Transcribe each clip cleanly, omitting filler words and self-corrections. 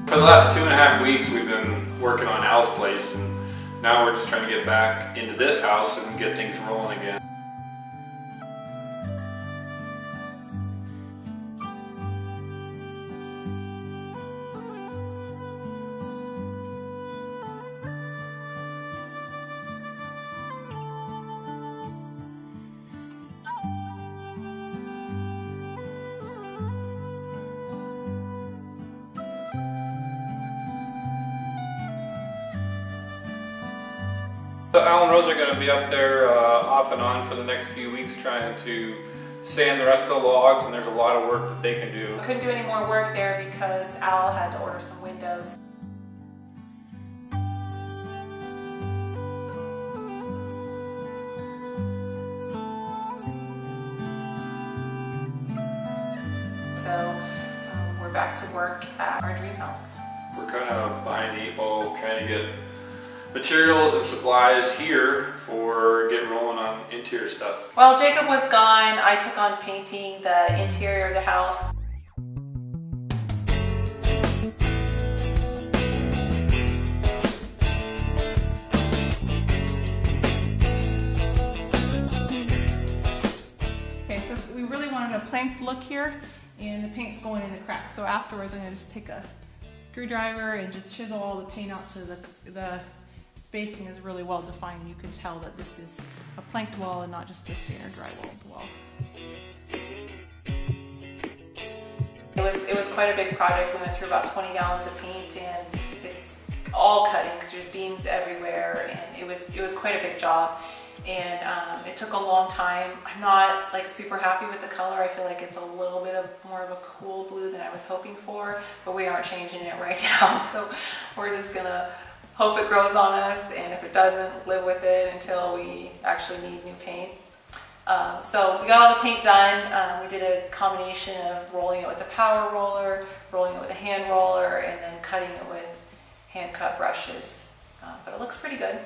For the last 2.5 weeks we've been working on Al's place, and now we're just trying to get back into this house and get things rolling again. So Al and Rose are going to be up there off and on for the next few weeks trying to sand the rest of the logs, and there's a lot of work that they can do. I couldn't do any more work there because Al had to order some windows. So we're back to work at our dream house. We're kind of behind the 8 ball trying to get materials and supplies here for getting rolling on interior stuff. While Jacob was gone, I took on painting the interior of the house. Okay, so we really wanted a planked look here, and the paint's going in the cracks. So afterwards, I'm going to just take a screwdriver and just chisel all the paint out so the spacing is really well defined. You can tell that this is a planked wall and not just a standard drywall wall. It was quite a big project. We went through about 20 gallons of paint, and it's all cutting because there's beams everywhere, and it was quite a big job. And it took a long time. I'm not like super happy with the color. I feel like it's a little bit more of a cool blue than I was hoping for, but we aren't changing it right now. So we're just gonna hope it grows on us, and if it doesn't, live with it until we actually need new paint. So we got all the paint done. We did a combination of rolling it with a power roller, rolling it with a hand roller, and then cutting it with hand cut brushes. But it looks pretty good.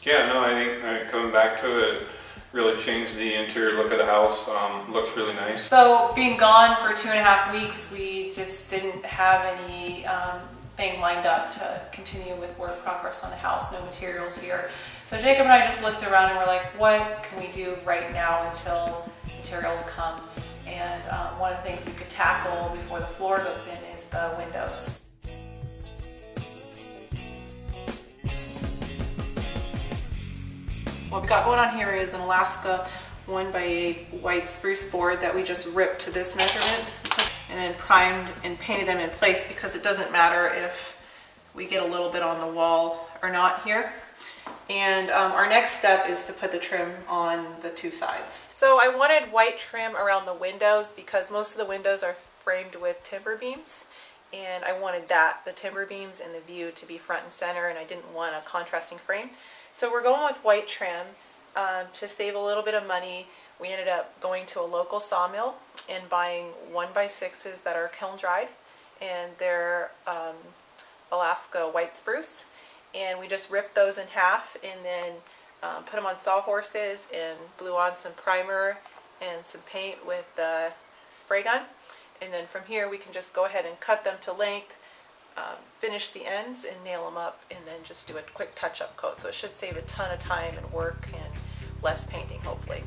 Yeah, no, I think coming back to it really changed the interior look of the house. Looks really nice. So being gone for 2.5 weeks, we just didn't have any thing lined up to continue with work progress on the house, no materials here. So Jacob and I just looked around and we're like, what can we do right now until materials come? And one of the things we could tackle before the floor goes in is the windows. What we've got going on here is an Alaska 1x8 white spruce board that we just ripped to this measurement and then primed and painted them in place, because it doesn't matter if we get a little bit on the wall or not here. And our next step is to put the trim on the 2 sides. So I wanted white trim around the windows because most of the windows are framed with timber beams, and I wanted the timber beams and the view to be front and center, and I didn't want a contrasting frame. So we're going with white trim to save a little bit of money. We ended up going to a local sawmill and buying 1x6s that are kiln dried, and they're Alaska white spruce. And we just ripped those in half and then put them on sawhorses and blew on some primer and some paint with the spray gun. And then from here we can just go ahead and cut them to length, finish the ends and nail them up, and then just do a quick touch-up coat. So it should save a ton of time and work and less painting, hopefully.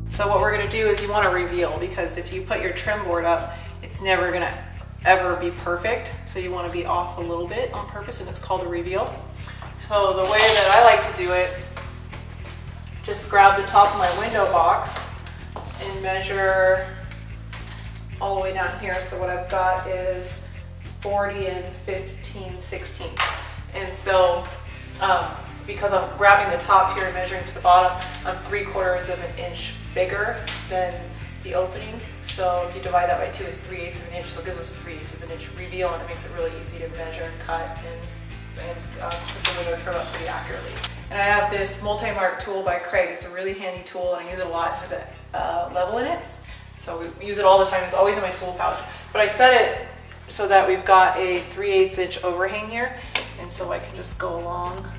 So what we're going to do is you want to reveal, because if you put your trim board up, it's never going to ever be perfect. So you want to be off a little bit on purpose, and it's called a reveal. So the way that I like to do it, just grab the top of my window box and measure all the way down here. So what I've got is 40 and 15/16. And so because I'm grabbing the top here and measuring to the bottom, I'm 3/4 of an inch bigger than the opening. So if you divide that by 2, it's 3/8 of an inch. So it gives us a 3/8 of an inch reveal, and it makes it really easy to measure and cut and put the window trim up pretty accurately. And I have this multi-mark tool by Craig. It's a really handy tool, and I use it a lot. It has a level in it, so we use it all the time. It's always in my tool pouch. But I set it so that we've got a 3/8 inch overhang here, And so I can just go along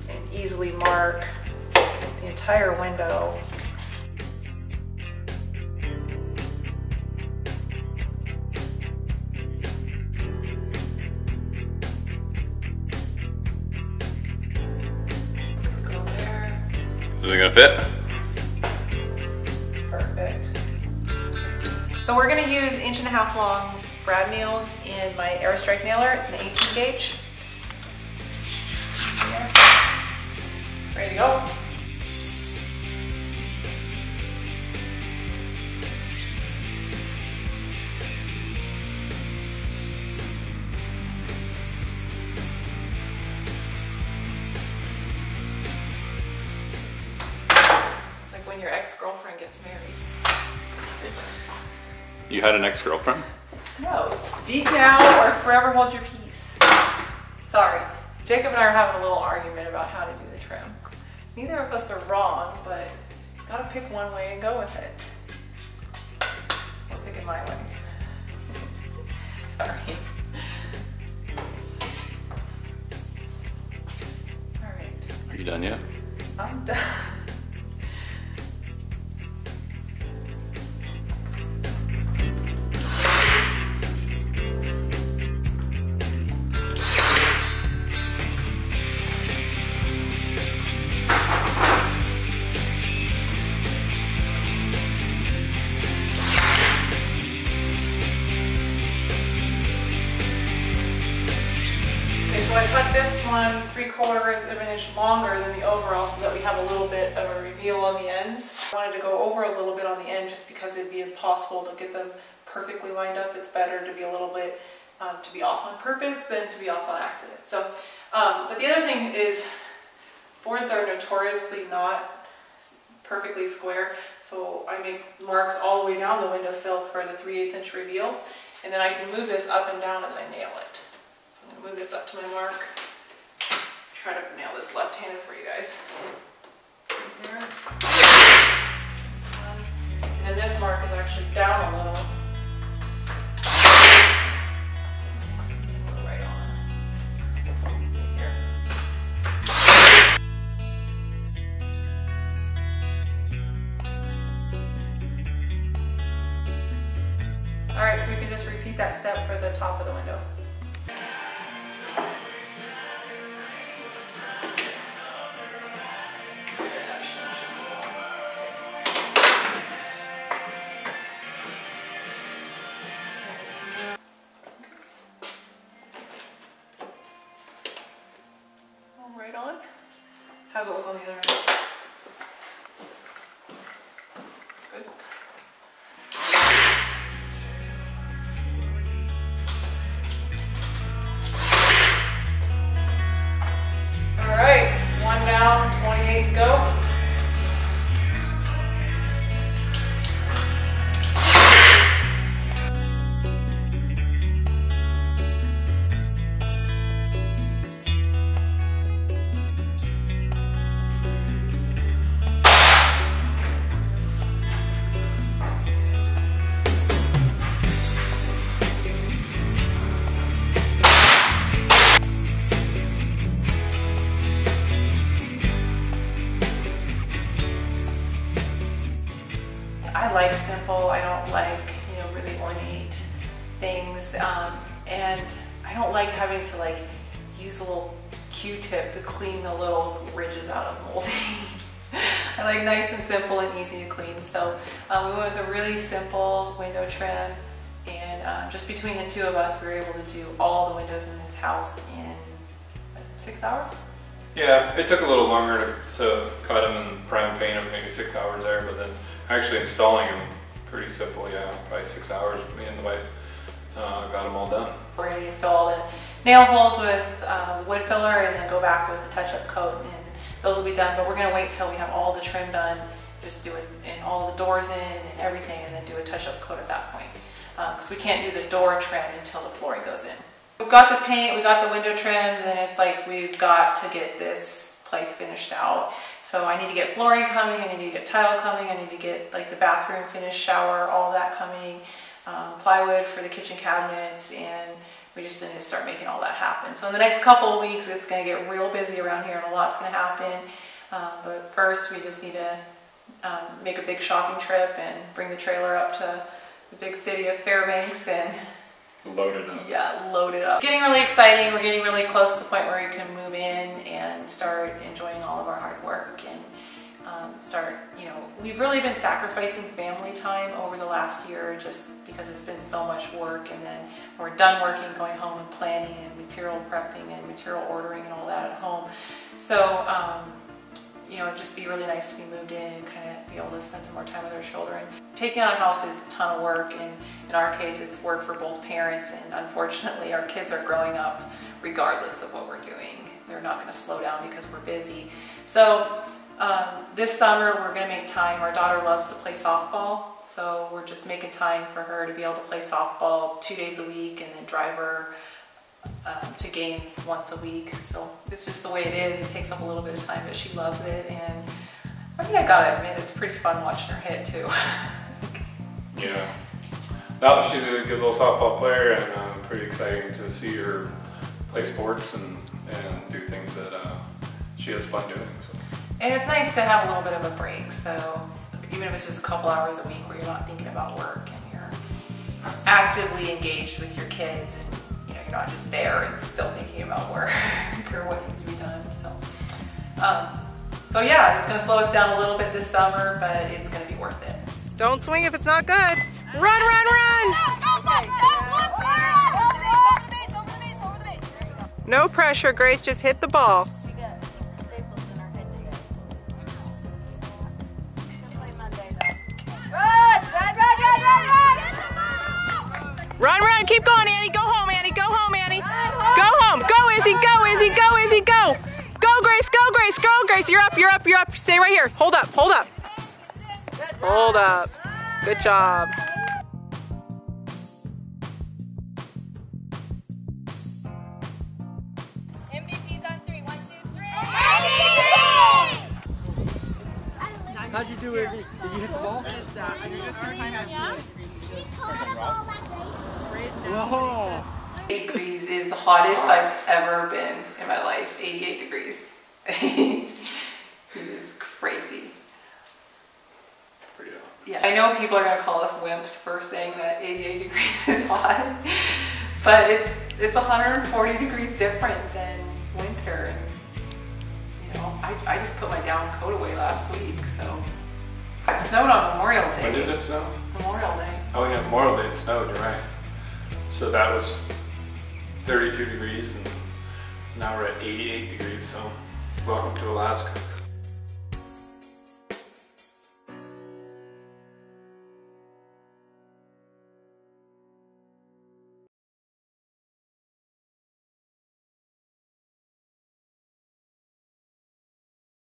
and easily mark the entire window. Go there. Is it gonna fit? Perfect. So we're gonna use 1.5 long brad nails in my Airstrike nailer. It's an 18 gauge. Ready to go. It's like when your ex-girlfriend gets married. You had an ex-girlfriend? No, speak now or forever hold your peace. Sorry, Jacob and I are having a little argument about how to do the trim. Neither of us are wrong, but you gotta pick one way and go with it. We're picking my way. Sorry. All right. Are you done yet? I'm done. So I cut this one 3/4 of an inch longer than the overall so that we have a little bit of a reveal on the ends. I wanted to go over a little bit on the end just because it'd be impossible to get them perfectly lined up. It's better to be a little bit, to be off on purpose than to be off on accident. So, but the other thing is boards are notoriously not perfectly square. So I make marks all the way down the windowsill for the 3/8 inch reveal. And then I can move this up and down as I nail it. I'm going to move this up to my mark. Try to nail this left-handed for you guys. Right there. And then this mark is actually down a little. Right on. Here. All right, so we can just repeat that step for the top of the window. Right on. How's it look on the other end? Good. All right, one down, 28 to go. I like simple. I don't like, really ornate things, and I don't like having to use a little Q-tip to clean the little ridges out of molding. I like nice and simple and easy to clean. So we went with a really simple window trim, and just between the two of us, we were able to do all the windows in this house in 6 hours. Yeah, it took a little longer to cut them and prime and paint them, maybe 6 hours there, but then actually installing them, pretty simple, yeah, probably 6 hours. Me and the wife got them all done. We're going to fill all the nail holes with wood filler and then go back with a touch-up coat, and those will be done, but we're going to wait till we have all the trim done, just do it and all the doors in and everything, and then do a touch-up coat at that point, because we can't do the door trim until the flooring goes in. We've got the paint, we got the window trims, and it's like we've got to get this place finished out. So I need to get flooring coming, I need to get tile coming, I need to get the bathroom finished, shower, all that coming, plywood for the kitchen cabinets, and we just need to start making all that happen. So in the next couple of weeks, it's going to get real busy around here and a lot's going to happen. But first, we just need to make a big shopping trip and bring the trailer up to the big city of Fairbanks and load it up. Yeah, load it up. Getting really exciting. We're getting really close to the point where we can move in and start enjoying all of our hard work and start, you know, we've really been sacrificing family time over the last year just because it's been so much work, and then when we're done working, going home and planning and material prepping and material ordering and all that at home. So, you know, it'd just be really nice to be moved in and kind of be able to spend some more time with our children. Taking on a house is a ton of work, and in our case, it's work for both parents, and unfortunately, our kids are growing up regardless of what we're doing. They're not going to slow down because we're busy. So this summer, we're going to make time. Our daughter loves to play softball, so we're just making time for her to be able to play softball 2 days a week and then drive her to games once a week. So it's just the way it is. It takes up a little bit of time, but she loves it. And I mean, I gotta admit, it's pretty fun watching her hit too. Yeah. No, she's a good little softball player, and pretty exciting to see her play sports and do things that she has fun doing. So. And it's nice to have a little bit of a break. So even if it's just a couple hours a week where you're not thinking about work and you're actively engaged with your kids, and you know, you're not just there and still thinking about work or what needs to be done. So yeah, it's going to slow us down a little bit this summer, but it's going to be worth it. Don't swing if it's not good. Run, run, run! No pressure, Grace. Just hit the ball. Run, run, keep going, Annie. Go home, Annie. Go home, Annie. Go home. Go, Izzy. Go, Izzy. Go, Izzy. Go. Go, Grace. Go, Grace. Go, Grace. You're up. You're up. You're up. Stay right here. Hold up. Hold up. Hold up. Good job. MVP's on 3. 1, 2, 3. How'd you do, Izzy? Did you hit the ball? Whoa! 88 degrees is the hottest I've ever been in my life. 88 degrees. It is crazy. Pretty hot. Yeah, I know people are going to call us wimps for saying that 88 degrees is hot, but it's 140 degrees different than winter. And, you know, I just put my down coat away last week, so. It snowed on Memorial Day. When did it snow? Memorial Day. Oh yeah, Memorial Day it snowed, you're right. So that was 32 degrees, and now we're at 88 degrees, so welcome to Alaska.